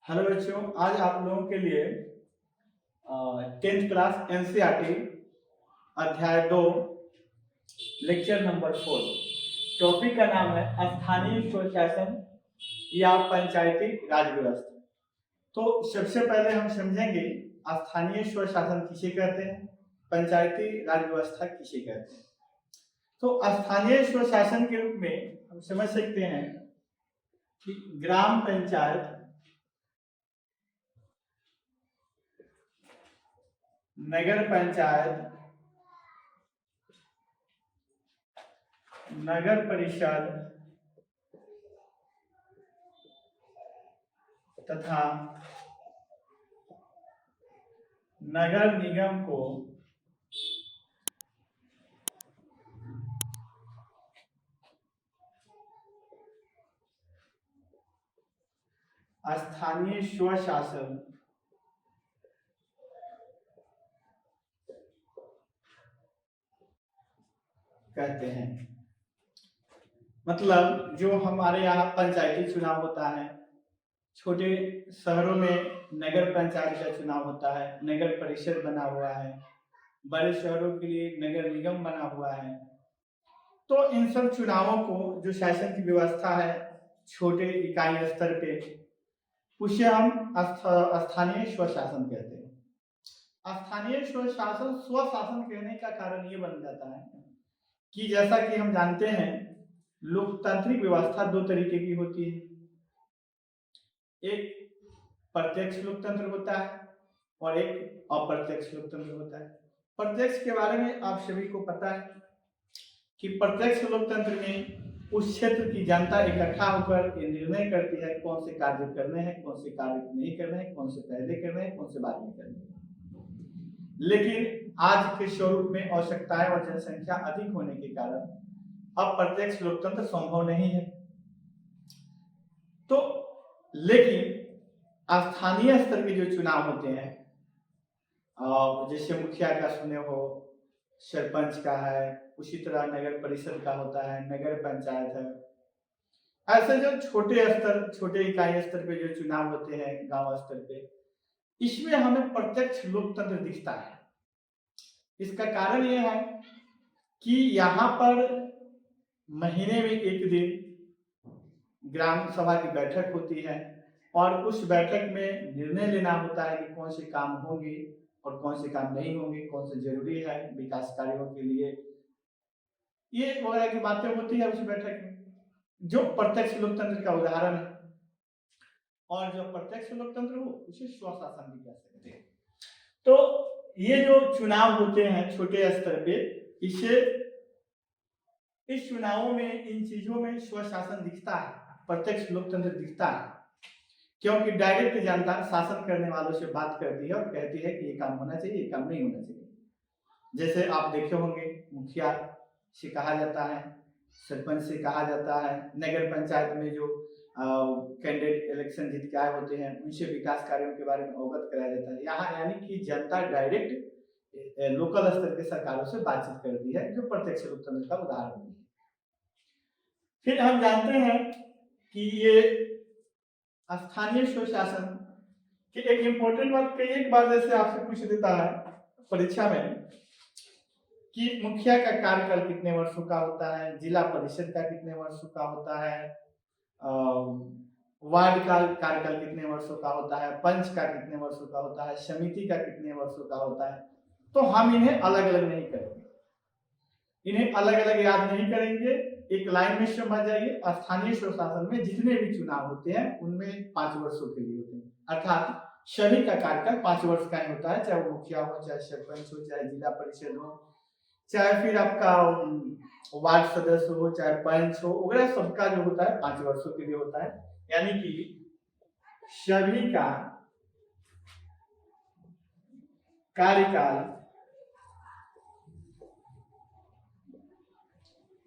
Hello बच्चों, आज आप लोगों के लिए 10th क्लास एनसीईआरटी अध्याय 2 लेक्चर नंबर 4। टॉपिक का नाम है स्थानीय स्वशासन या पंचायती राज व्यवस्था। तो सबसे पहले हम समझेंगे स्थानीय स्वशासन किसे कहते हैं, पंचायती राज व्यवस्था किसे कहते हैं। तो स्थानीय स्वशासन के रूप में हम समझ सकते हैं कि ग्राम पंचायत, नगर पंचायत, नगर परिषद तथा नगर निगम को स्थानीय स्वशासन कहते हैं। मतलब जो हमारे यहाँ पंचायती चुनाव होता है, छोटे शहरों में नगर पंचायत का चुनाव होता है, नगर परिषद बना हुआ है, बड़े शहरों के लिए नगर निगम बना हुआ है। तो इन सब चुनावों को जो शासन की व्यवस्था है छोटे इकाई स्तर पे, उसे हम स्थानीय स्वशासन कहते हैं। स्थानीय स्वशासन स्वशासन कहने का कारण ये बन जाता है कि जैसा कि हम जानते हैं लोकतांत्रिक व्यवस्था दो तरीके की होती है। एक प्रत्यक्ष लोकतंत्र होता है और एक अप्रत्यक्ष लोकतंत्र होता है। प्रत्यक्ष के बारे में आप सभी को पता है कि प्रत्यक्ष लोकतंत्र में उस क्षेत्र की जनता इकट्ठा होकर ये निर्णय करती है कौन से कार्य करने हैं, कौन से कार्य नहीं करने हैं, कौन से पहले करने हैं, कौन से बाद में करने हैं। लेकिन आज के स्वरूप में आवश्यकताएं और जनसंख्या अधिक होने के कारण अप्रत्यक्ष लोकतंत्र संभव नहीं है। तो लेकिन स्थानीय स्तर के जो चुनाव होते हैं, जैसे मुखिया का सुने हो, सरपंच का है, उसी तरह नगर परिषद का होता है, नगर पंचायत है। ऐसे जो छोटे स्तर, छोटे इकाई स्तर पे जो चुनाव होते हैं गांव स्तर पे, इसमें हमें प्रत्यक्ष लोकतंत्र दिखता है। इसका कारण यह है कि यहाँ पर महीने में एक दिन ग्राम सभा की बैठक होती है और उस बैठक में निर्णय लेना होता है कि कौन से काम होंगे और कौन से काम नहीं होंगे, कौन से जरूरी है विकास कार्यों के लिए, ये वगैरह की बातें होती है उस बैठक में, जो प्रत्यक्ष लोकतंत्र का उदाहरण है। और जो प्रत्यक्ष लोकतंत्र हो उसे स्वशासन भी कह सकते हैं। तो ये जो चुनाव होते हैं छोटे स्तर पे, इस चुनावों में इन चीजों में स्वशासन दिखता है, प्रत्यक्ष लोकतंत्र दिखता है, क्योंकि डायरेक्ट जनता शासन करने वालों से बात करती है और कहती है कि ये काम होना चाहिए, ये काम नहीं होना चाहिए। जैसे आप देखे होंगे मुखिया से कहा जाता है, सरपंच से कहा जाता है, नगर पंचायत में जो कैंडिडेट इलेक्शन जीत के आए होते हैं उनसे विकास कार्यों के बारे में अवगत कराया जाता है। यहाँ यानी कि जनता डायरेक्ट लोकल स्तर के सरकारों से बातचीत करती है, जो प्रत्यक्ष लोकतंत्र का उदाहरण है। फिर हम जानते हैं कि ये स्थानीय स्वशासन की एक इम्पोर्टेंट बात, कई एक बार जैसे आपसे पूछ देता है परीक्षा में कि मुखिया का कार्यकाल कितने वर्षों का होता है, जिला परिषद का कितने वर्षों का होता है, वार्ड का कार्यकाल कितने वर्षों का होता है, पंच का कितने वर्षों का होता है, समिति का कितने वर्षों का होता है। तो हम इन्हें अलग अलग नहीं करेंगे, इन्हें अलग अलग याद नहीं करेंगे, एक लाइन में समझ जाइए। स्थानीय स्वशासन में जितने भी चुनाव होते हैं उनमें 5 वर्षों के लिए होते हैं, अर्थात सभी का कार्यकाल 5 वर्ष का ही होता है, चाहे वो मुखिया हो, चाहे सरपंच हो, चाहे जिला परिषद हो, चाहे फिर आपका वार्ड सदस्य हो, चाहे पंच हो वगैरह, सबका जो होता है 5 वर्षों के लिए होता है। यानी कि सभी का कार्यकाल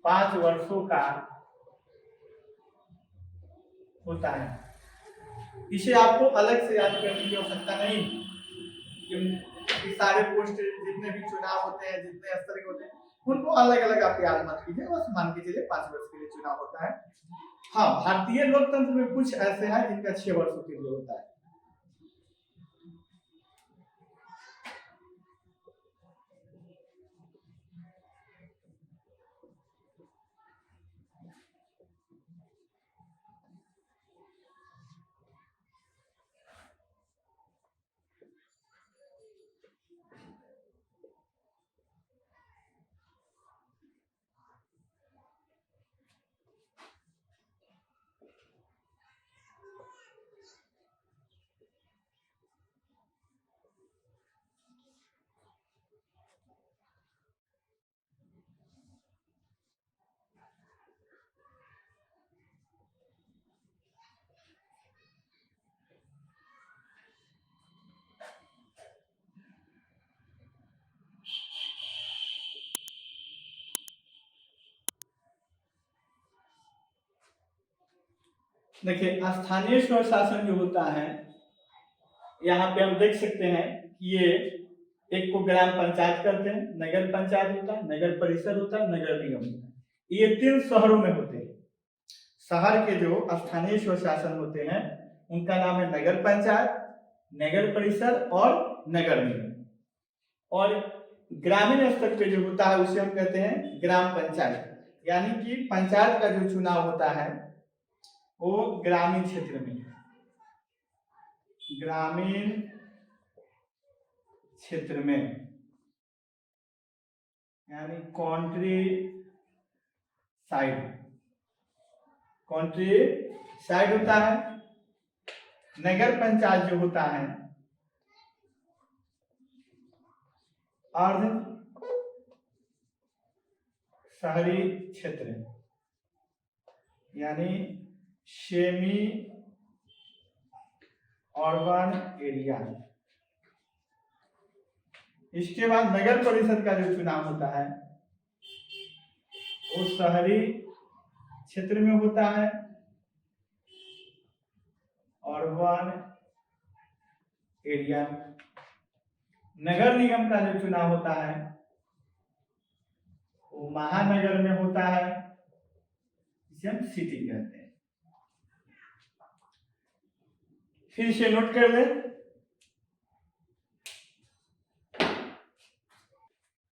5 वर्षों का होता है। इसे आपको अलग से याद करने की आवश्यकता नहीं कि सारे पोस्ट जितने भी चुनाव होते हैं, जितने स्तर के होते हैं, उनको अलग अलग आप याद मत कीजिए, बस मान के चलिए 5 वर्ष के लिए चुनाव होता है। हाँ, भारतीय लोकतंत्र में कुछ ऐसे हैं जिनका 6 वर्षों के लिए होता है, देखिए स्थानीय स्वशासन जो होता है, यहाँ पे हम देख सकते हैं कि ये एक को ग्राम पंचायत करते हैं, नगर पंचायत होता है, नगर परिषद होता है, नगर निगम होता है। ये 3 शहरों में होते हैं। शहर के जो स्थानीय स्वशासन होते हैं उनका नाम है नगर पंचायत, नगर परिषद और नगर निगम। और ग्रामीण स्तर पे जो होता है उसे हम कहते हैं ग्राम पंचायत। यानी कि पंचायत का जो चुनाव होता है वो ग्रामीण क्षेत्र में, ग्रामीण क्षेत्र में, यानी कंट्री साइड होता है। नगर पंचायत जो होता है अर्ध शहरी क्षेत्र, यानी सेमी अर्बन एरिया। इसके बाद नगर परिषद का जो चुनाव होता है वो शहरी क्षेत्र में होता है, अर्बन एरिया। नगर निगम का जो चुनाव होता है वो महानगर में होता है, जिसे हम सिटी कहते हैं। फिर से नोट कर ले।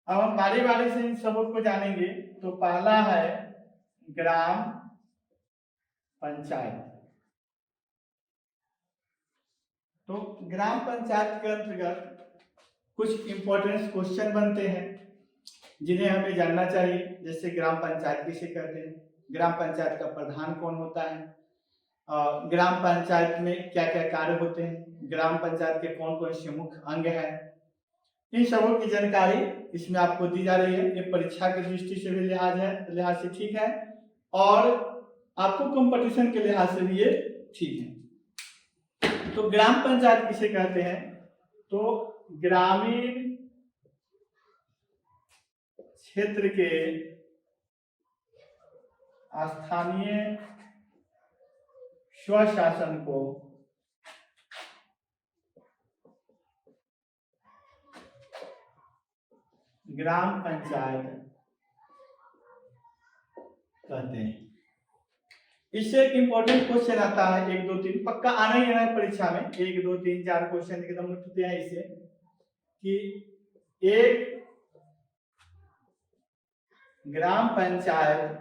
अब हम बारी बारी से इन सबों को जानेंगे। तो पहला है ग्राम पंचायत। तो ग्राम पंचायत के अंतर्गत कुछ इंपॉर्टेंट क्वेश्चन बनते हैं जिन्हें हमें जानना चाहिए। जैसे ग्राम पंचायत किसे कहते हैं, ग्राम पंचायत का प्रधान कौन होता है, ग्राम पंचायत में क्या क्या कार्य होते हैं, ग्राम पंचायत के कौन कौन से मुख्य अंग हैं, इन सबों की जानकारी इसमें आपको दी जा रही है। ये परीक्षा की दृष्टि से भी लिहाज से ठीक है और आपको कंपटीशन के लिहाज से भी ये ठीक है। तो ग्राम पंचायत किसे कहते हैं, तो ग्रामीण क्षेत्र के स्थानीय स्वशासन को ग्राम पंचायत कहते हैं। इससे एक इंपॉर्टेंट क्वेश्चन आता है, 1 2 3 पक्का आना ही है परीक्षा में। 1 2 3 4 क्वेश्चन एकदम उठते हैं इससे कि एक ग्राम पंचायत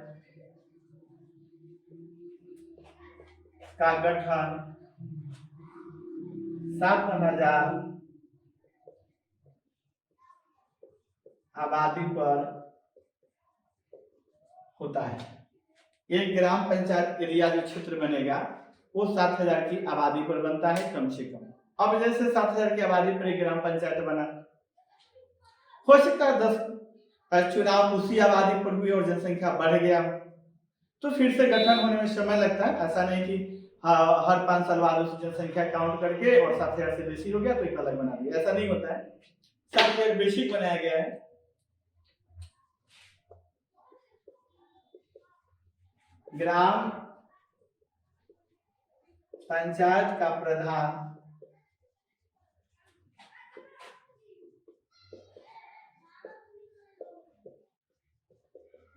का गठन 7,000 आबादी पर होता है। एक ग्राम पंचायत एरिया जो क्षेत्र बनेगा वो 7,000 की आबादी पर बनता है कम से कम। अब जैसे 7,000 की आबादी पर एक ग्राम पंचायत बना, हो सकता है 10 चुनाव उसी आबादी पर हुई और जनसंख्या बढ़ गया, तो फिर से गठन होने में समय लगता है। ऐसा नहीं कि हर 5 साल बाद उस जनसंख्या काउंट करके और 7,000 से बेसी हो गया तो एक अलग बना दिया, ऐसा नहीं होता है। 7,000 बेसिक बनाया गया है। ग्राम पंचायत का प्रधान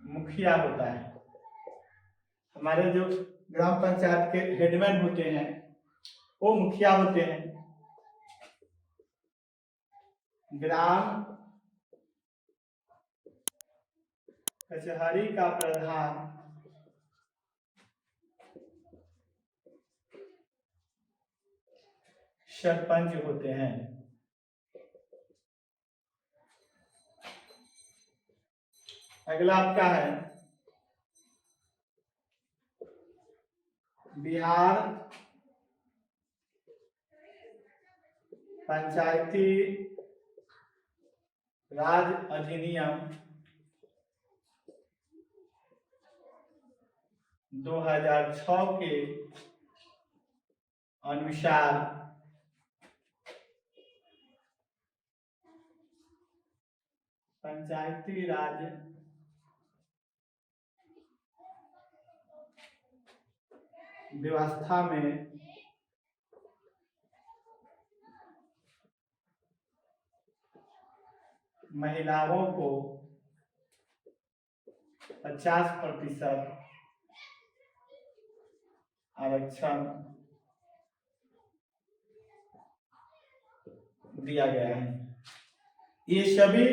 मुखिया होता है। हमारे जो ग्राम पंचायत के हेडमैन होते हैं वो मुखिया होते हैं। ग्राम कचहरी का प्रधान सरपंच होते हैं। अगला आपका है बिहार पंचायती राज अधिनियम 2006 के अनुसार पंचायती राज व्यवस्था में महिलाओं को 50% आरक्षण दिया गया है। ये सभी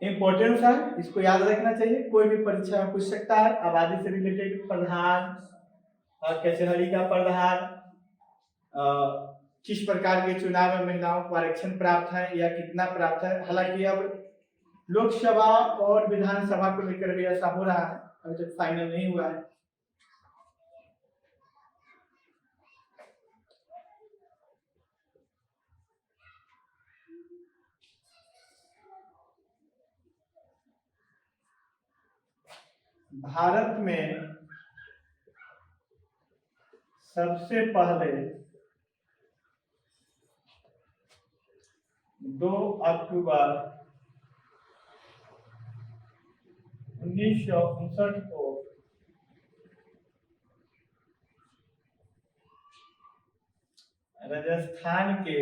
इंपॉर्टेंस है, इसको याद रखना चाहिए, कोई भी परीक्षा में पूछ सकता है। आबादी से रिलेटेड प्रधान और कचहरी का प्रधान, किस प्रकार के चुनाव में महिलाओं को आरक्षण प्राप्त है या कितना प्राप्त है। हालांकि अब लोकसभा और विधानसभा को लेकर भी ऐसा हो रहा है, अभी तक फाइनल नहीं हुआ है। भारत में सबसे पहले 2 अक्टूबर 1959 को राजस्थान के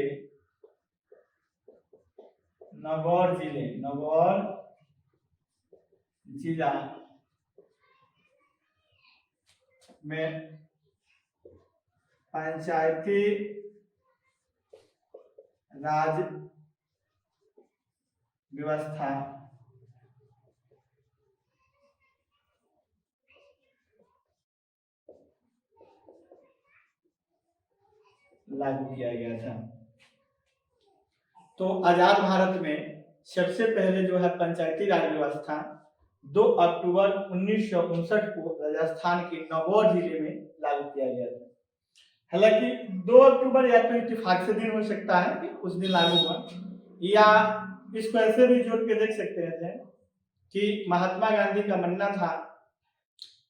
नागौर जिला में पंचायती राज व्यवस्था लागू किया गया था। तो आजाद भारत में सबसे पहले जो है पंचायती राज व्यवस्था 2 अक्टूबर 1959 को राजस्थान के नागौर जिले में लागू किया गया था। हालांकि 2 अक्टूबर या तो इत्तेफाक से दिन हो सकता है कि उस दिन लागू हुआ, या इसको ऐसे भी जोड़ के देख सकते हैं कि महात्मा गांधी का मानना था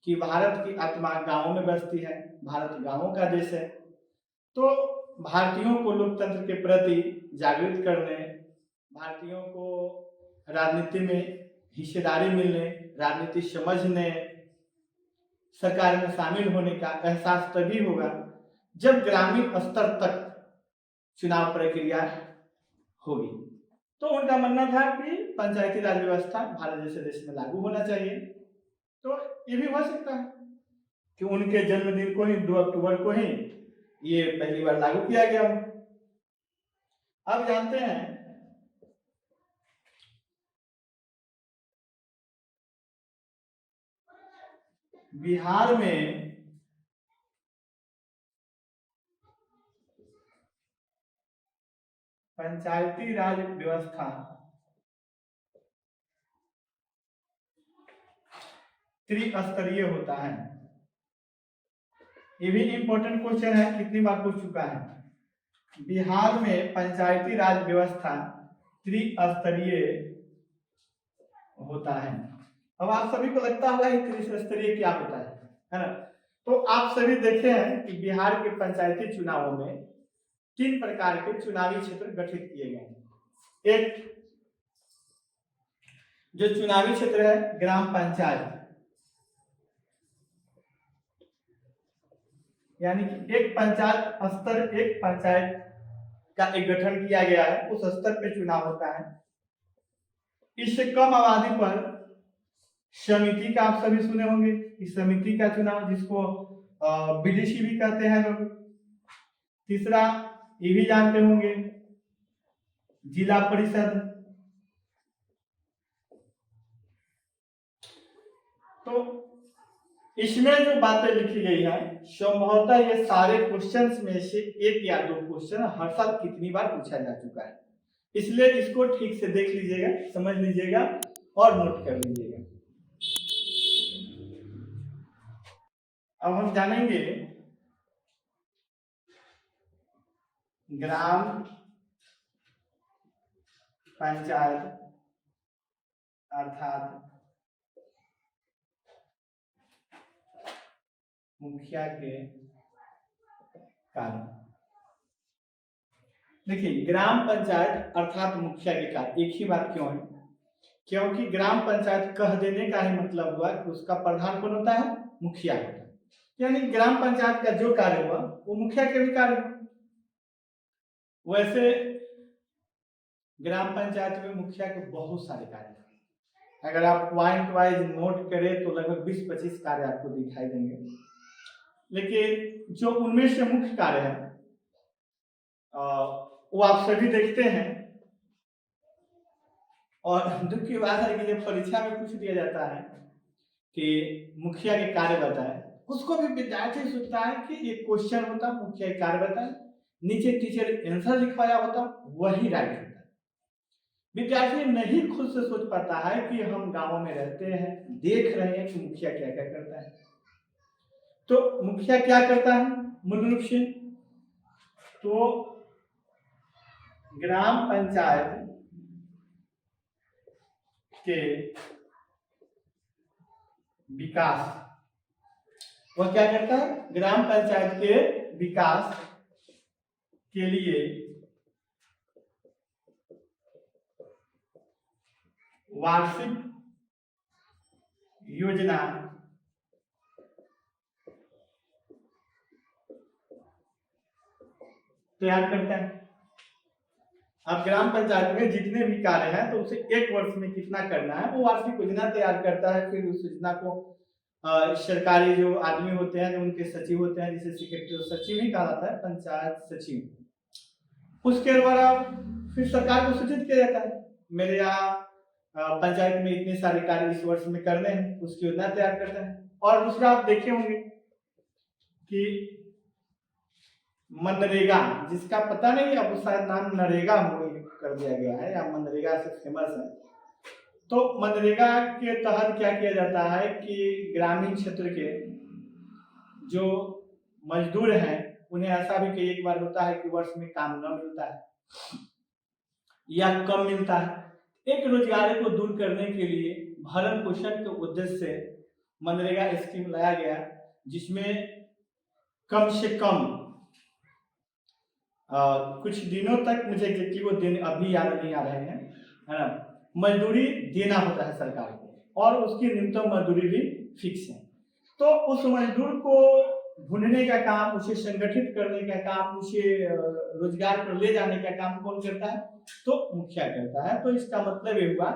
कि भारत की आत्मा गांवों में बसती है, भारत गांवों का देश है। तो भारतीयों को लोकतंत्र के प्रति जागृत करने, भारतीयों को राजनीति में हिस्सेदारी मिलने, राजनीति समझने, सरकार में शामिल होने का एहसास तभी होगा जब ग्रामीण स्तर तक चुनाव प्रक्रिया होगी। तो उनका मानना था कि पंचायती राज व्यवस्था भारत जैसे देश में लागू होना चाहिए। तो ये भी हो सकता है कि उनके जन्मदिन को ही 2 अक्टूबर को ही ये पहली बार लागू किया गया। अब जानते हैं बिहार में पंचायती राज व्यवस्था त्रिस्तरीय होता है। ये भी इंपॉर्टेंट क्वेश्चन है, कितनी बार पूछ चुका है। बिहार में पंचायती राज व्यवस्था त्रिस्तरीय होता है। अब आप सभी को लगता होगा कि त्रिस्तरीय क्या होता है ना? तो आप सभी देखे हैं कि बिहार के पंचायती चुनावों में 3 प्रकार के चुनावी क्षेत्र गठित किए गए हैं। एक जो चुनावी क्षेत्र है ग्राम पंचायत, यानी कि एक पंचायत स्तर, एक पंचायत का एक गठन किया गया है, उस स्तर पे चुनाव होता है। इससे कम आबादी पर समिति का आप सभी सुने होंगे, इस समिति का चुनाव जिसको बीडीसी भी कहते हैं लोग। तीसरा ये भी जानते होंगे जिला परिषद। तो इसमें जो बातें लिखी गई है संभवतः ये सारे क्वेश्चंस में से 1 या 2 क्वेश्चन हर साल कितनी बार पूछा जा चुका है, इसलिए इसको ठीक से देख लीजिएगा, समझ लीजिएगा और नोट कर लीजिएगा। अब हम जानेंगे ग्राम पंचायत अर्थात मुखिया के कार्य। देखिए, ग्राम पंचायत अर्थात मुखिया के कार्य, एक ही बात क्यों है? क्योंकि ग्राम पंचायत कह देने का ही मतलब हुआ कि उसका प्रधान कौन होता है? मुखिया होता है। यानी ग्राम पंचायत का जो कार्य हुआ वो मुखिया के भी कार्य हुआ। वैसे ग्राम पंचायत में मुखिया के बहुत सारे कार्य हैं। अगर आप पॉइंट वाइज नोट करें तो लगभग 20-25 कार्य आपको दिखाई देंगे, लेकिन जो उनमें से मुख्य कार्य है वो आप सभी देखते हैं। और दुख की बात है कि जब परीक्षा में पूछ दिया जाता है कि मुखिया के कार्य बताएं, उसको भी विद्यार्थी सोचता है कि एक क्वेश्चन होता मुखिया के कार्य बताएं, नीचे टीचर आंसर लिखवाया होता वही राइट होता। विद्यार्थी नहीं खुद से सोच पाता है कि हम गांवों में रहते हैं, देख रहे हैं कि मुखिया क्या क्या करता है। तो मुखिया क्या करता है मूल रूप से, तो ग्राम पंचायत के विकास, वह क्या करता है ग्राम पंचायत के विकास के लिए वार्षिक योजना तैयार करता है। अब ग्राम पंचायत में जितने भी कार्य हैं तो उसे एक वर्ष में कितना करना है वो वार्षिक योजना तैयार करता है। फिर उस योजना को सरकारी जो आदमी होते हैं, जो उनके सचिव होते हैं, जिसे सेक्रेटरी सचिव ही कहा जाता है, पंचायत सचिव, उसके द्वारा फिर सरकार को सूचित किया जाता है मेरे यहाँ पंचायत में इतने सारे कार्य इस वर्ष में करने हैं, उसकी योजना तैयार करता है। और दूसरा आप देखे होंगे कि मनरेगा, जिसका पता नहीं अब शायद नाम नरेगा कर दिया गया है या मनरेगा से फेमस है। तो मनरेगा के तहत क्या किया जाता है कि ग्रामीण क्षेत्र के जो मजदूर हैं उन्हें ऐसा भी कई एक बार होता है कि वर्ष में काम न मिलता है या कम मिलता है। एक रोजगार को दूर करने के लिए भरण पोषण के उद्देश्य से मनरेगा स्कीम लाया गया, जिसमें कम से कम कुछ दिनों तक, मुझे एग्जैक्टली दिन अभी याद नहीं आ रहे हैं, है ना, मजदूरी देना होता है सरकार को और उसकी न्यूनतम मजदूरी भी फिक्स है। तो उस मजदूर को ढूंढने का काम, उसे संगठित करने का काम, उसे रोजगार पर ले जाने का काम कौन करता है? तो मुखिया करता है। तो इसका मतलब ये हुआ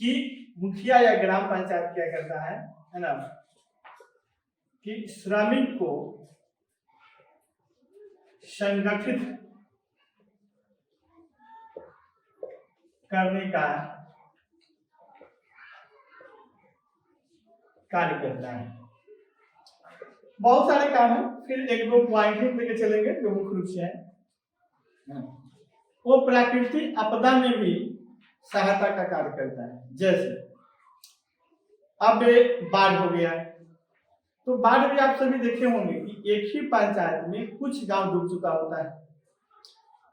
कि मुखिया या ग्राम पंचायत क्या करता है ना, कि श्रमिक को संगठित करने का कार्य करता है। बहुत सारे काम है, फिर एक दो पॉइंट लेके चलेंगे जो मुख्य रूप से है। वो प्राकृतिक आपदा में भी सहायता का कार्य करता है। जैसे अब बाढ़ हो गया, तो बाढ़ भी आप सभी देखे होंगे कि एक ही पंचायत में कुछ गांव डूब चुका होता है,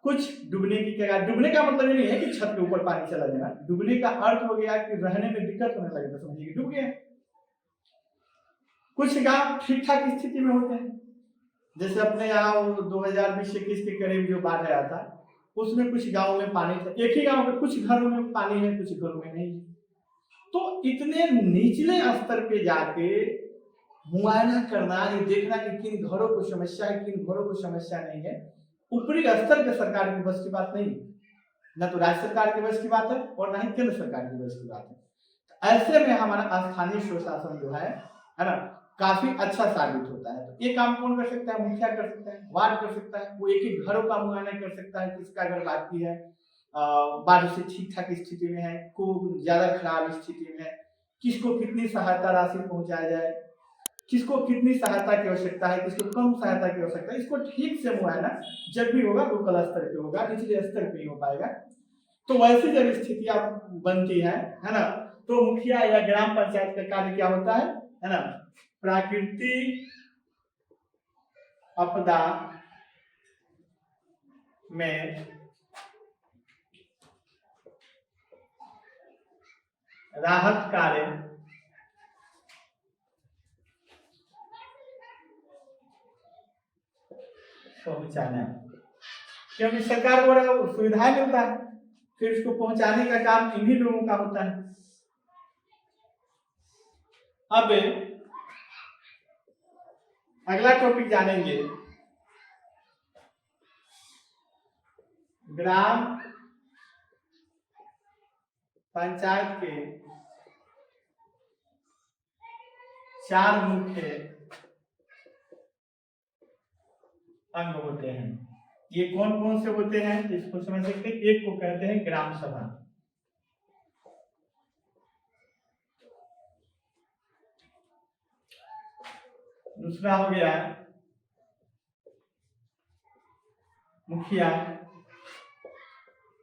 कुछ डूबने की क्या। डूबने का मतलब ये नहीं है कि छत के ऊपर पानी चला जाना, डूबने का अर्थ हो गया कि रहने में दिक्कत होने लगे, तो समझिए डूब गया। कुछ गांव ठीक ठाक स्थिति में होते हैं, जैसे अपने यहाँ 2020-21 के करीब जो बाढ़ आया था उसमें कुछ गांवों में पानी था, एक ही गांव में कुछ घरों में पानी है, कुछ घरों में नहीं। तो इतने निचले स्तर पे जाके मुआयना करना, ये देखना कि किन घरों को समस्या है, किन घरों को समस्या नहीं है, ऊपरी स्तर के सरकार की बस की बात नहीं, न तो राज्य सरकार की बस की बात है और न ही केंद्र सरकार की बस की बात है। तो ऐसे में हमारा स्थानीय स्वशासन जो है ना, काफी अच्छा साबित होता है। तो ये काम कौन कर सकता है? मुखिया कर सकता है, वार्ड कर सकता है, वो एक एक घरों का मुआयना कर सकता है, किसका घर बाकी है, बाढ़ से ठीक ठाक स्थिति में है, को ज्यादा खराब स्थिति में है, किसको कितनी सहायता राशि पहुंचाया जाए, किसको कितनी सहायता की आवश्यकता है, किसको कम सहायता की आवश्यकता है, इसको ठीक से मुआयना जब भी होगा लोकल स्तर पे होगा, निचले स्तर पे ही हो पाएगा। तो वैसी जब स्थितियां बनती है ना, तो मुखिया या ग्राम पंचायत का कार्य क्या होता है ना, प्राकृतिक आपदा में राहत कार्य पहुंचाना, क्योंकि सरकार को सुविधा मिलता है, फिर उसको पहुंचाने का काम इन्हीं लोगों का होता है। अब अगला टॉपिक जानेंगे ग्राम पंचायत के 4 मुख्य अंग होते हैं। ये कौन कौन से होते हैं इसको समझ सकते हैं। एक को कहते हैं ग्राम सभा, दूसरा हो गया मुखिया,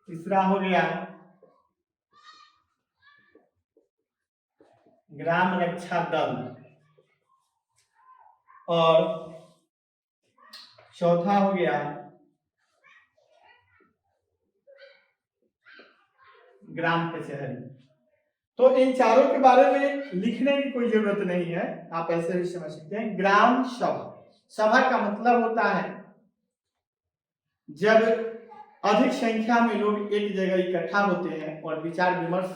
तीसरा हो गया ग्राम रक्षा दल और चौथा हो गया ग्राम कचहरी। तो इन चारों के बारे में लिखने की कोई जरूरत नहीं है, आप ऐसे भी समझ सकते हैं। ग्राम सभा, सभा का मतलब होता है जब अधिक संख्या में लोग एक जगह इकट्ठा होते हैं और विचार विमर्श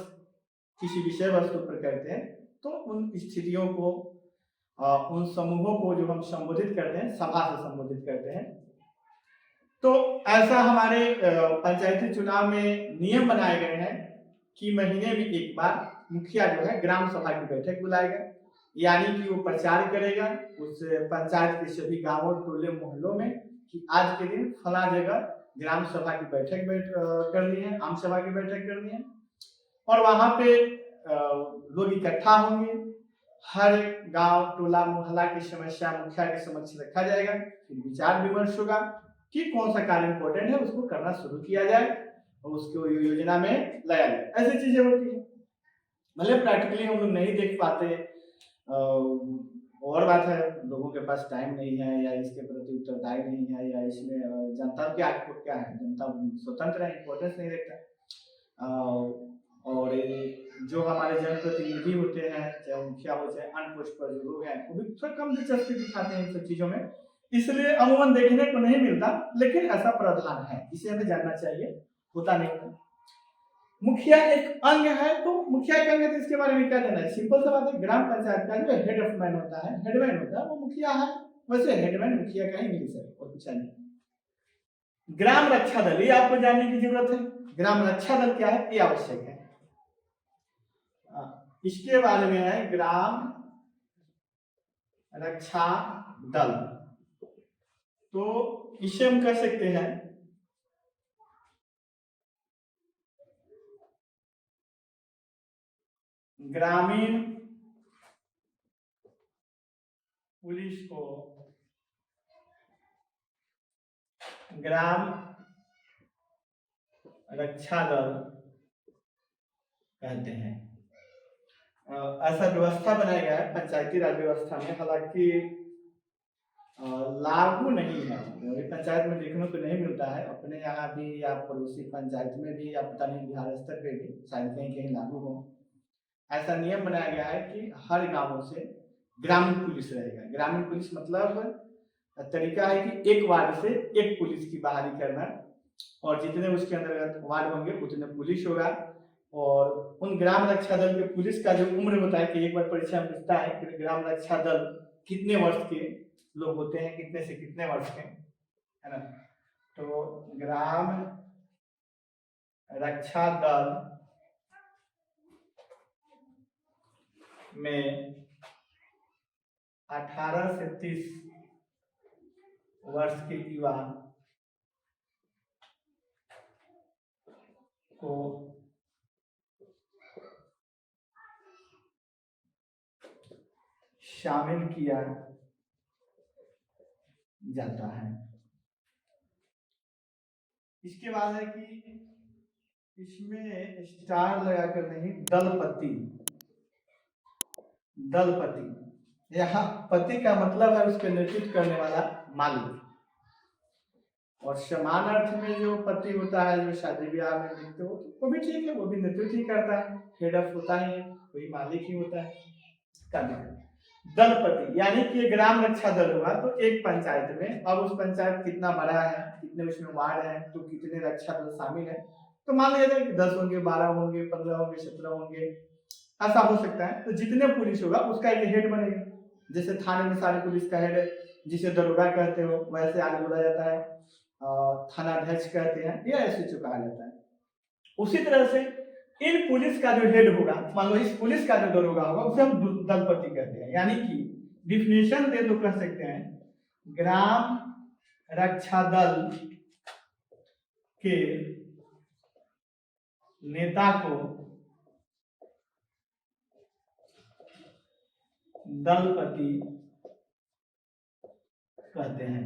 किसी विषय वस्तु पर करते हैं, तो उन स्थितियों को उन समूहों को जो हम संबोधित करते हैं सभा से संबोधित करते हैं। तो ऐसा हमारे पंचायती चुनाव में नियम बनाए गए हैं कि महीने में एक बार मुखिया जो है ग्राम सभा की बैठक बुलाएगा, यानी कि वो प्रचार करेगा उस पंचायत के सभी गांवों टोले मोहल्लों में कि आज के दिन फला जगह ग्राम सभा की बैठक करनी है, आम सभा की बैठक करनी है और वहां पे लोग इकट्ठा होंगे। हर गांव टोला मोहल्ला की समस्या मुखिया के समक्ष रखा जाएगा, फिर विचार विमर्श होगा कि कौन सा कार्य इंपॉर्टेंट है उसको करना शुरू किया जाए और उसको योजना में लाया जाए। ऐसी चीजें होती है, मतलब प्रैक्टिकली हम लोग नहीं देख पाते। और बात है लोगों के पास टाइम नहीं है या इसके प्रति उत्तरदायी नहीं है या इसमें जनता क्या है, जनता स्वतंत्र है, इम्पोर्टेंस नहीं देखता। और जो हमारे जनप्रतिनिधि होते हैं चाहे मुखिया हो चाहे अन्य पोस्ट पर जो लोग हैं वो भी थोड़ा कम दिलचस्पी दिखाते हैं इन सब चीजों में, इसलिए अमूमन देखने को नहीं मिलता। लेकिन ऐसा प्रावधान है, इसे हमें जानना चाहिए, होता नहीं था। मुखिया एक अंग है, तो मुखिया का अंग है तो इसके बारे में क्या जानना है। सिंपल सा बात है, ग्राम पंचायत का जो हेड ऑफ मैन होता है, हेडमैन होता है, वो मुखिया है। वैसे हेडमैन मुखिया का ही मिल सकता और कुछ नहीं। ग्राम रक्षा दल, ये आपको जानने की जरूरत है। ग्राम रक्षा दल क्या है ये आवश्यक है। इसके बारे में है ग्राम रक्षा दल, तो इसे हम कह सकते हैं ग्रामीण पुलिस को ग्राम रक्षा दल कहते हैं। ऐसा व्यवस्था बनाया गया है पंचायती राज व्यवस्था में, हालांकि लागू नहीं है, पंचायत में देखने को नहीं मिलता है। अपने यहाँ भी या पड़ोसी पंचायत में भी या पता नहीं बिहार स्तर पे भी शायद कहीं कहीं लागू हो। ऐसा नियम बनाया गया है कि हर गांवों से ग्रामीण पुलिस रहेगा। ग्रामीण पुलिस मतलब तरीका है कि एक वार्ड से एक पुलिस की बहाली करना और जितने उसके अंदर वार्ड होंगे उतने पुलिस होगा। और उन ग्राम रक्षा दल के पुलिस का जो उम्र होता है कि एक बार परीक्षा में पूछता है कि ग्राम रक्षा दल कितने वर्ष के लोग होते हैं, कितने से कितने वर्ष के, है ना। तो ग्राम रक्षा दल में 18 से 30 वर्ष के युवा को शामिल किया जाता है। इसके बाद है कि इसमें स्टार लगाकर नहीं, दलपति। दलपति, यहाँ पति का मतलब है उसके नेतृत्व करने वाला मालिक, और समान अर्थ में जो पति होता है जो शादी ब्याह में देखते हो वो भी ठीक है, वो भी नेतृत्व ही करता है, हेड ऑफ होता ही है, कोई मालिक ही होता है। दलपति यानी कि ग्राम रक्षा दल हुआ तो एक पंचायत में, अब उस पंचायत कितना बड़ा है, कितने उसमें वार्ड है, तो कितने रक्षा दल शामिल है, तो मान लिया जाए कि 10 होंगे, 12 होंगे, 15 होंगे, 17 होंगे, ऐसा हो सकता है। तो जितने पुलिस होगा उसका एक हेड बनेगा। जैसे थाने में सारे पुलिस का हेड जिसे दरोगा कहते हो वैसे आज बोला जाता है, थानाध्यक्ष कहते हैं या एसएचओ कहा जाता है। उसी तरह से इन पुलिस का जो हेड होगा, मान लो इस पुलिस का जो दरोगा होगा उसे हम दलपति कहते हैं। यानी कि डिफिनेशन दे तो कह सकते हैं ग्राम रक्षा दल के नेता को दलपति कहते हैं।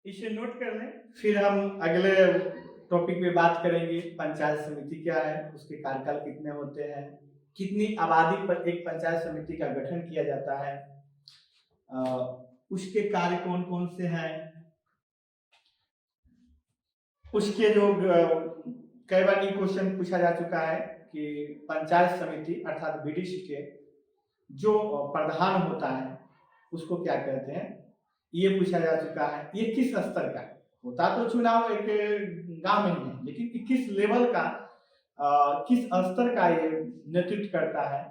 इसे नोट कर लें, फिर हम अगले टॉपिक पे बात करेंगे। पंचायत समिति क्या है, उसके कार्यकाल कितने होते हैं, कितनी आबादी पर एक पंचायत समिति का गठन किया जाता है, उसके कार्य कौन कौन से हैं, उसके जो कई बार ये क्वेश्चन पूछा जा चुका है कि पंचायत समिति अर्थात बीडीसी के जो प्रधान होता है उसको क्या कहते हैं, ये पूछा जा चुका है। ये किस स्तर का होता, तो चुनाव एक गांव में ही है, लेकिन किस लेवल का किस स्तर का ये नेतृत्व करता है,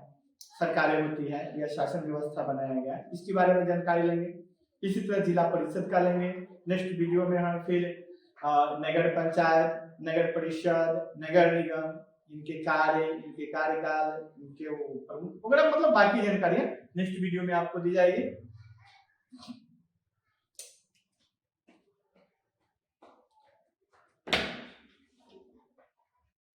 सरकारें होती है या शासन व्यवस्था बनाया गया है, इसके बारे में जानकारी लेंगे। इसी तरह जिला परिषद का लेंगे। नेक्स्ट वीडियो में हम फिर नगर पंचायत, नगर परिषद, नगर निगम, इनके कार्य, इनके कार्यकाल, इनके प्रमुख वगैरह मतलब बाकी जानकारियां नेक्स्ट वीडियो में आपको दी जाएगी।